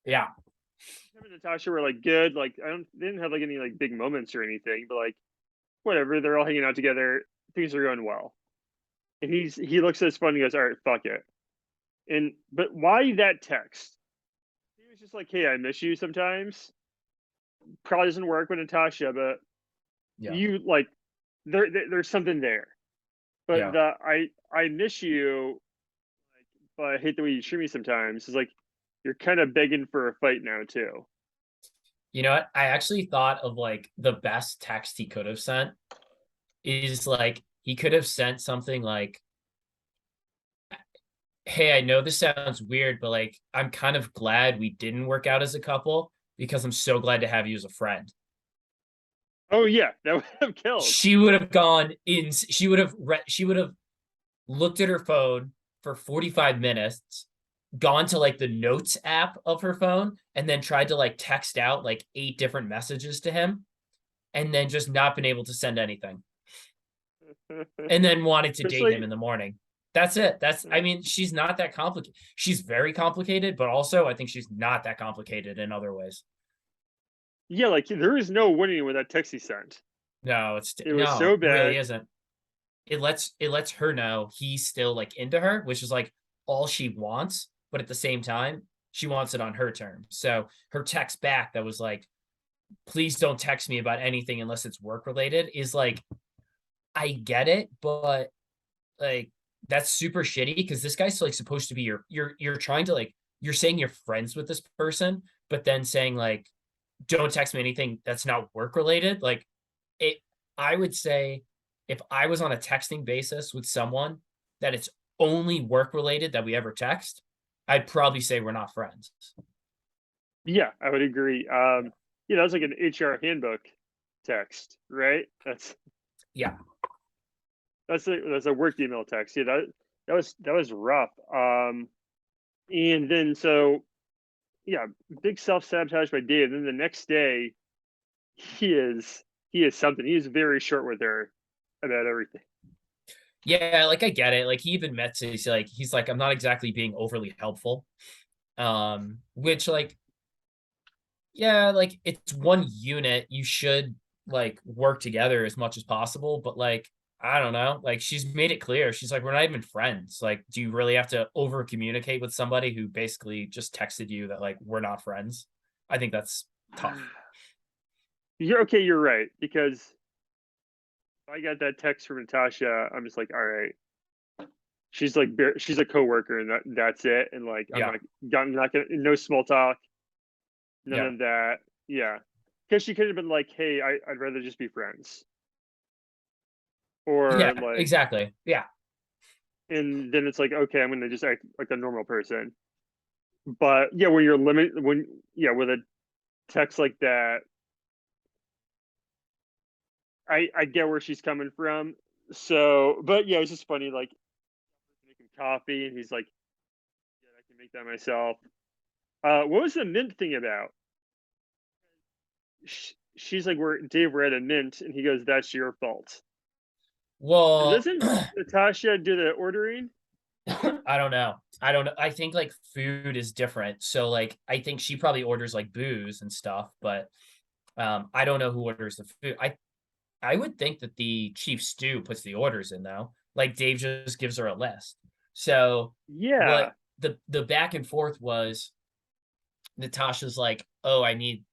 Yeah. Him and Natasha were like good. Like they didn't have like any like big moments or anything, but like whatever. They're all hanging out together. Things are going well. And he looks at his phone and he goes, "All right, fuck it." And but why that text? He was just like, "Hey, I miss you sometimes." Probably doesn't work with Natasha, but Yeah. you like there's something there. But Yeah. the I miss you, but I hate the way you treat me sometimes. It's like you're kind of begging for a fight now too. You know what? I actually thought of like the best text he could have sent is like he could have sent something like, "Hey, I know this sounds weird, but like I'm kind of glad we didn't work out as a couple because I'm so glad to have you as a friend." Oh yeah, that would have killed. She would have gone in. She would have looked at her phone for 45 minutes, gone to like the notes app of her phone, and then tried to like text out like 8 different messages to him, and then just not been able to send anything, and then wanted to date him Especially in the morning. That's it. I mean, she's not that complicated. She's very complicated, but also I think she's not that complicated in other ways. yeah, like there is no winning with that text he sent. No, It was no, so it really bad. isn't. It lets her know he's still like into her, which is like all she wants, but at the same time, she wants it on her terms. So her text back that was like, "Please don't text me about anything unless it's work related," is like, I get it, but like that's super shitty because this guy's like supposed to be you're trying to like you're saying you're friends with this person, but then saying like, "Don't text me anything that's not work related." Like it I would say if I was on a texting basis with someone that it's only work related that we ever text, I'd probably say we're not friends. Yeah, I would agree. Yeah, that was like an HR handbook text, right? Yeah. That's a work email text. Yeah, that was rough. And then so yeah, big self sabotage by Dave. Then the next day, he is he is something. He is very short with her about everything. Yeah, like I get it. Like he even met he's like, "I'm not exactly being overly helpful." Which like, yeah, like it's one unit. You should like work together as much as possible, but like I don't know. Like she's made it clear. She's like, "We're not even friends." Like, do you really have to over communicate with somebody who basically just texted you that like we're not friends? I think that's tough. You're okay. You're right because I got that text from Natasha. I'm just like, all right. She's a coworker, and that's it. And like, Yeah. I'm not gonna no small talk, none Yeah. of that. Yeah, because she could have been like, hey, I'd rather just be friends, or Yeah, like, exactly. Yeah. and then it's like, okay, I'm gonna just act like a normal person. But yeah, when you're limit when yeah with a text like that, I get where she's coming from. So, but yeah, it's just funny. Like making coffee, and he's like, yeah, I can make that myself. What was the mint thing about? She's like, we're at a mint," and he goes, "That's your fault." Well, Doesn't Natasha do the ordering? I don't know. I don't know. I think like food is different. So like I think she probably orders like booze and stuff, but I don't know who orders the food. I would think that the chief stew puts the orders in though. Like Dave just gives her a list. So what Yeah. the back and forth was Natasha's like, "Oh, I need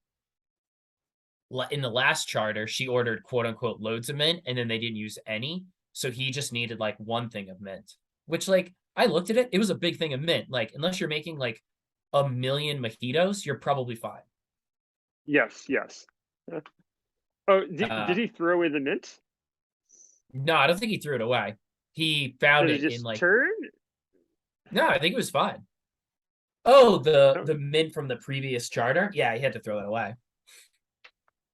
in the last charter, she ordered quote unquote loads of mint and then they didn't use any. So he just needed like one thing of mint, which like I looked at it, it was a big thing of mint. Like, unless you're making like a million mojitos, you're probably fine. Yes. Yes. Oh, did Uh, he throw away the mint? no, I don't think he threw it away. He found Did it it in just like, turn? no, I think it was fine. Oh, the Oh, the mint from the previous charter. Yeah, he had to throw that away.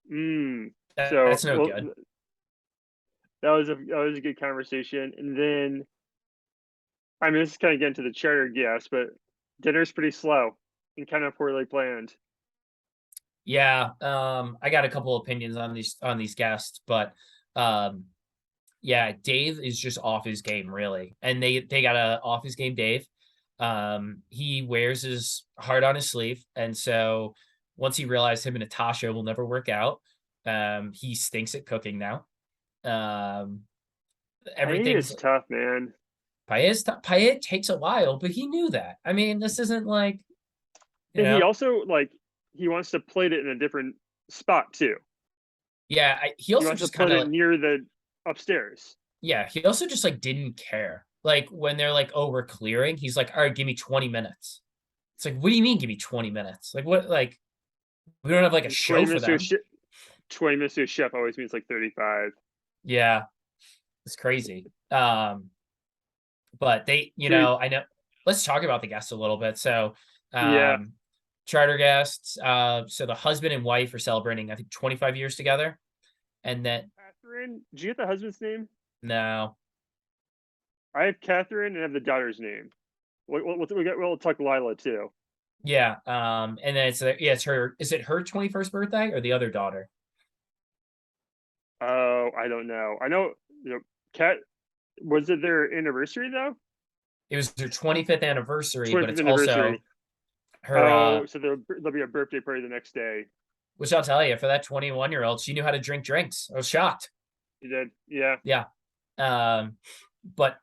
so That's no well, good. that was a good conversation. And then I mean, this is kind of getting to the charter guess, but dinner's pretty slow and kind of poorly planned. Yeah, I got a couple opinions on these guests, but um yeah, Dave is just off his game, really. And they got a off his game Dave. He wears his heart on his sleeve, and so once he realized him and Natasha will never work out, he stinks at cooking now. Um, Paella everything's is tough, man. Paella takes a while, but he knew that. I mean, this isn't like, you And he know, also like he wants to plate it in a different spot too. yeah. He He also wants to just put kind it of, near the upstairs. yeah. He also just like didn't care. Like when they're like, "Oh, we're clearing," he's like, "All right, give me 20 minutes." It's like, what do you mean, give me 20 minutes? Like what? Like we don't have like a And show 20 for minutes to a them. sh- 20 minutes to a chef always means like 35. Yeah, it's crazy. But they, Should we? I know. Let's talk about the guests a little bit. So, Yeah. um, charter guests. So the husband and wife are celebrating, I think, 25 years together, and then Catherine. Did you get the husband's name? no, I have Catherine and I have the daughter's name. We'll talk Lila too. yeah, and then yeah, it's her. Is it her 21st birthday or the other daughter? Oh, I don't know. I know, Cat. Was it their anniversary though? It was her 25th anniversary, but 25th it's also anniversary. her. Oh, so there'll be a birthday party the next day. Which I'll tell you, for that 21-year-old, she knew how to drink drinks. I was shocked. You did, yeah. Yeah. Um, but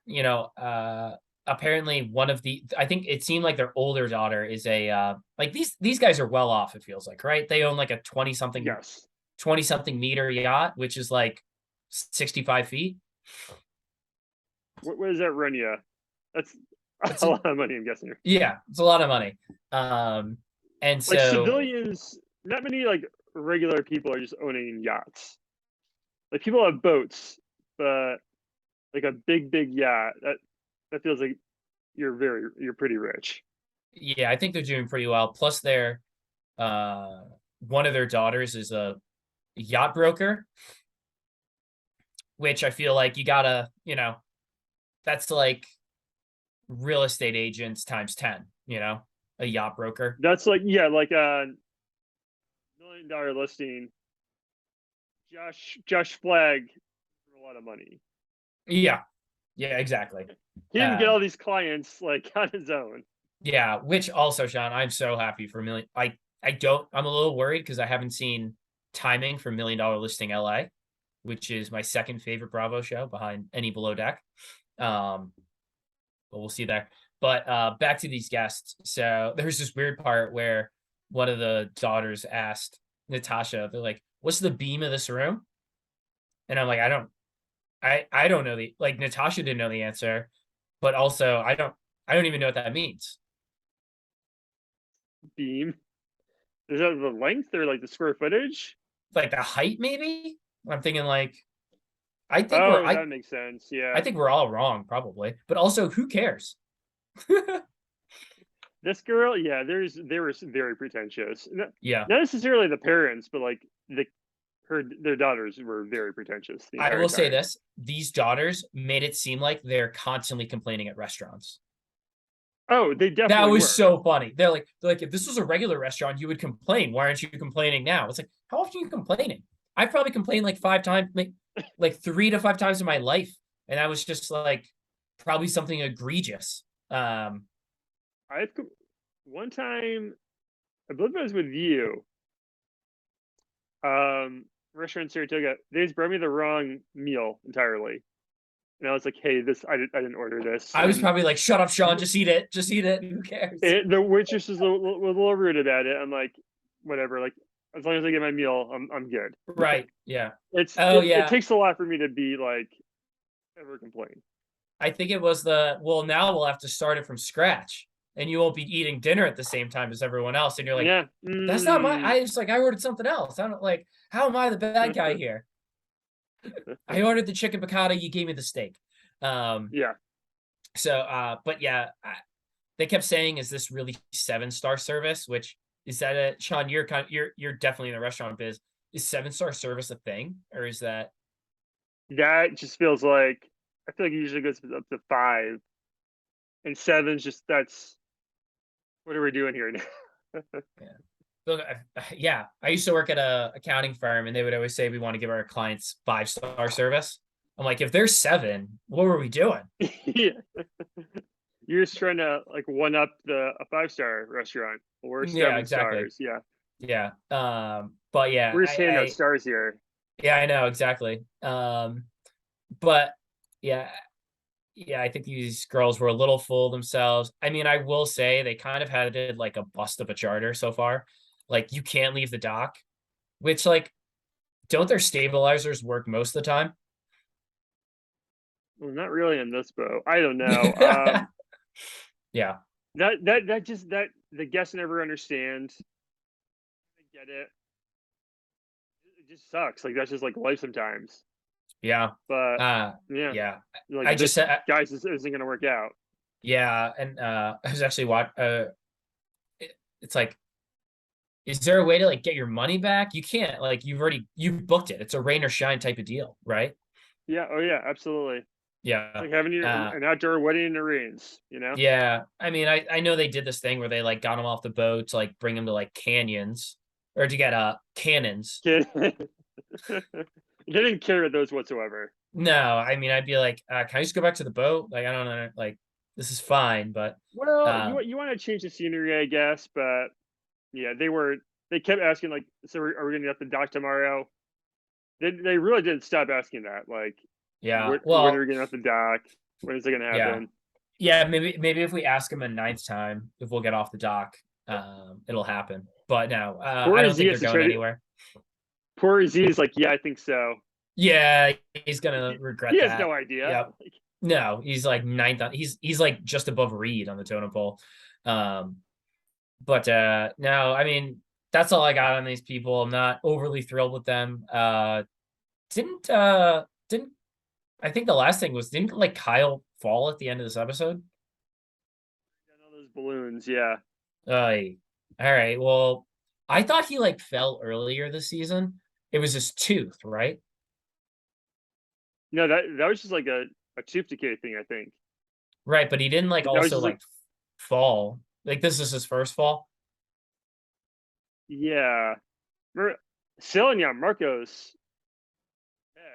apparently one of the I think it seemed like their older daughter is a like these guys are well off, it feels like, right? They own like a Yes. 20 something meter yacht, which is like 65 feet. What does that run you? That's It's a lot of money, I'm guessing. yeah, it's a lot of money. And Like so civilians, not many like regular people are just owning yachts. Like people have boats, but like a big yacht, that feels like you're pretty rich. yeah, I think they're doing pretty well. Plus their uh one of their daughters is a yacht broker, which I feel like you gotta, that's like real estate agents times 10, a yacht broker. That's like, yeah, like a $1 million listing. Josh Flagg for a lot of money. Yeah. Yeah, exactly. He didn't get Um, all these clients like on his own. yeah, which also, Sean, I'm so happy for million. I'm a little worried because I haven't seen timing for $1 Million Listing LA, which is my second favorite Bravo show behind any Below Deck. Um, but we'll see there. But back to these guests. So there's this weird part where one of the daughters asked Natasha, they're like, "What's the beam of this room?" And I'm like, I don't know like Natasha didn't know the answer, but also I don't even know what that means. Beam. Is that the length or like the square footage? Like the height, maybe. I'm thinking like I think we're Oh, that makes sense. I Yeah. think we're all wrong probably, but also who cares? This girl, yeah, they were very pretentious. Yeah, Not necessarily the parents, but like their daughters were very pretentious the I entire will say time. this: these daughters made it seem like they're constantly complaining at restaurants. Oh, they That definitely was were. so funny. They're like, if this was a regular restaurant, you would complain. Why aren't you complaining now? It's like, how often are you complaining? I've probably complained like 5 times, like 3 to 5 times in my life, and that was just like probably something egregious. I've one time, I believe it was with you. Restaurant in Saratoga. They just brought me the wrong meal entirely, and I was like, "Hey, this I didn't order this." I was And probably like, shut up, Sean, just eat it, just eat it. Who cares? the waitress was a little rude about it. I'm like, whatever. Like as long as I get my meal, I'm good. Right? Yeah. It's Oh it yeah. takes a lot for me to be like ever complain. I think it was well, now we'll have to start it from scratch, and you won't be eating dinner at the same time as everyone else, and you're like, Yeah. that's not my. I just like I ordered something else. I don't like. How am I the bad guy Mm. here? I ordered the chicken piccata. You gave me the steak. Um. Yeah. But yeah, they kept saying, "Is this really 7-star service?" Which is that a Sean? You're definitely in the restaurant biz. Is 7-star service a thing, or is that? That just feels like I feel like it usually goes up to 5, and 7's just that's what are we doing here now? Yeah. Look, yeah, I used to work at a accounting firm, and they would always say we want to give our clients 5-star service. I'm like, if there's 7, what were we doing? Yeah. You're just trying to like one up a 5-star restaurant. We're Yeah, 7 exactly. stars. Yeah. Yeah. But yeah, We're just handing out stars here. yeah, I know exactly. But yeah, yeah, I think these girls were a little full of themselves. I mean, I will say they kind of had it like a bust of a charter so far. Like you can't leave the dock, which like don't their stabilizers work most of the time? Well, not really in this boat. I don't know. Yeah. That just that the guests never understand. I get it. It just sucks. Like that's just like life sometimes. Yeah. But Uh yeah, yeah. I like just this said guys isn't gonna work out. yeah, and I was actually it's like is there a way to like get your money back? You can't. Like you've booked it. It's a rain or shine type of deal, right? Yeah. Oh yeah. Absolutely. Yeah. Like having Uh an outdoor wedding in the rains. You know. yeah. I mean, I know they did this thing where they like got them off the boat to like bring them to like canyons or to get cannons. Kid. They didn't care about those whatsoever. No, I mean I'd be like, can I just go back to the boat? Like I don't know, like this is fine, but Well, uh you want to change the scenery, I guess, but yeah, they kept asking like, so are we gonna get the dock tomorrow? They really didn't stop asking that. Like, yeah. when are Well, we getting off the dock? When is it gonna yeah. happen? Yeah, maybe if we ask him a ninth time, if we'll get off the dock, it'll happen. But no, I Poor don't think Z they're has to going try to. anywhere. Poor Z is like, yeah, I think so. Yeah, he's gonna He regret has that. no idea. Yep. No, he's like ninth on he's like just above Reed on the totem pole. Um, but no, I mean that's all I got on these people. I'm not overly thrilled with them. Didn't I think the last thing was didn't like Kyle fall at the end of this episode? All those balloons, yeah. Uh, all right. Well, I thought he like fell earlier this season. It was his tooth, right? No, that was just like a tooth decay thing, I think. Right, but he didn't like Like that was also just like, like fall. Like this is his first fall. yeah. Remember, Celia Marcos.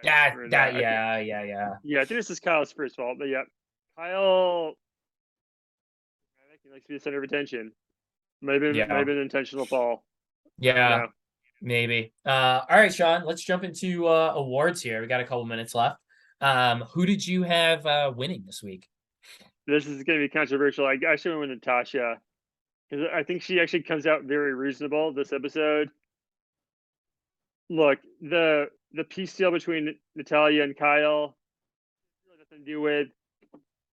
Yeah, Remember that that? I think. yeah. Yeah, I think this is Kyle's first fault, but yeah, Kyle. I think he likes to be the center of attention. Might have Yeah. been an intentional fall. I don't Yeah, know. maybe. All right, Sean, let's jump into awards here. We got a couple minutes left. Who did you have winning this week? This is going to be controversial. I actually went with Natasha because I think she actually comes out very reasonable this episode. Look, the peace deal between Natalia and Kyle really nothing to do with.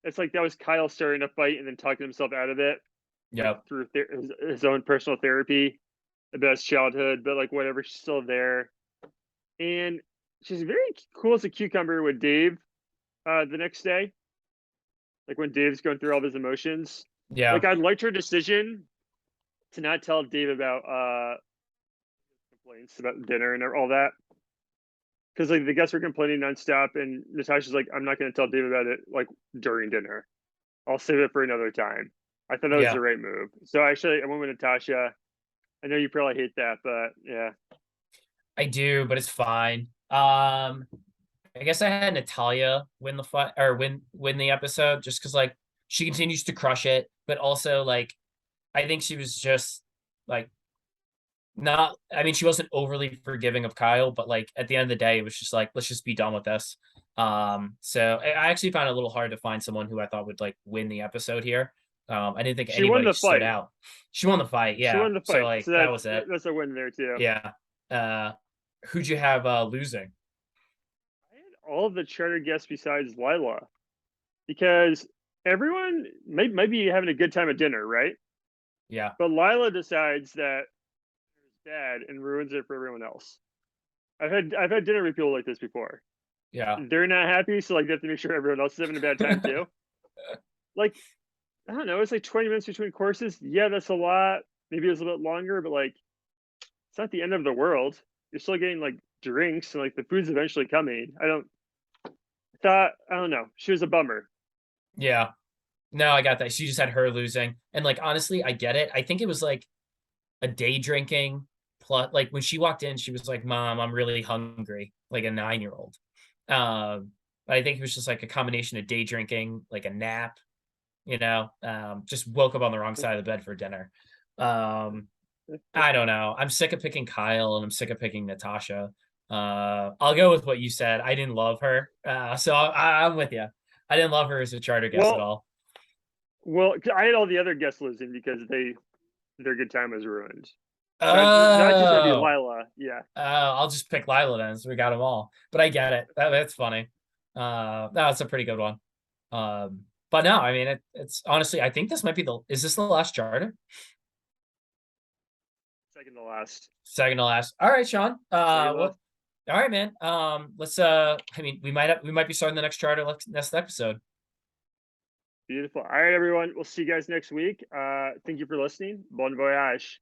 It's like that was Kyle starting a fight and then talking himself out of it, like Yep. through his own personal therapy about his childhood. But like whatever, she's still there, and she's very cool as a cucumber with Dave. The next day, like when Dave's going through all of his emotions, like Yeah. I liked her decision to not tell Dave about complaints about dinner and all that. Because like the guests were complaining nonstop, and Natasha's like, "I'm not going to tell Dave about it like during dinner. I'll save it for another time." I thought that was the Yeah. right move. So actually, I went with Natasha. I know you probably hate that, but yeah, I do, but it's fine. I guess I had Natalia win the fight or win the episode just because like she continues to crush it, but also like I think she was just like not I mean she wasn't overly forgiving of Kyle, but like at the end of the day it was just like let's just be done with this. So I actually found it a little hard to find someone who I thought would like win the episode here. I didn't think she won anybody the stood fight. out. She won the fight, She yeah. won the So fight. like So that was it. that's a win there too. Yeah. Uh who'd you have losing? I had all of the charter guests besides Lila because everyone might be having a good time at dinner, right? Yeah. But Lila decides that it's bad and ruins it for everyone else. I've had dinner with people like this before. Yeah. They're not happy, so like they have to make sure everyone else is having a bad time too. Like I don't know, it's like 20 minutes between courses. Yeah, that's a lot. Maybe it was a little bit longer, but like it's not the end of the world. You're still getting like drinks and like the food's eventually coming. I don't know. She was a bummer. Yeah. No, I got that. She just had her losing. And like honestly, I get it. I think it was like a day drinking plus like when she walked in, she was like, Mom, I'm really hungry, like a 9-year old. But I think it was just like a combination of day drinking, like a nap, just woke up on the wrong side of the bed for dinner. I don't know. I'm sick of picking Kyle and I'm sick of picking Natasha. I'll go with what you said. I didn't love her. So I'm with you. I didn't love her as a charter guest at Well, all. well, I had all the other guests listen because their good time was ruined. Not just gonna be Oh, Lila. Yeah. I'll just pick Lila then. So we got them all. But I get it. That's funny. That's a pretty good one. But no, I mean, it's honestly, I think this might be is this the last charter? Second to last. Second to last. All right, Sean. Second to Well, last. all right, man. Let's I mean, we might be starting the next charter next episode. Beautiful. All right, everyone. We'll see you guys next week. Thank you for listening. Bon voyage.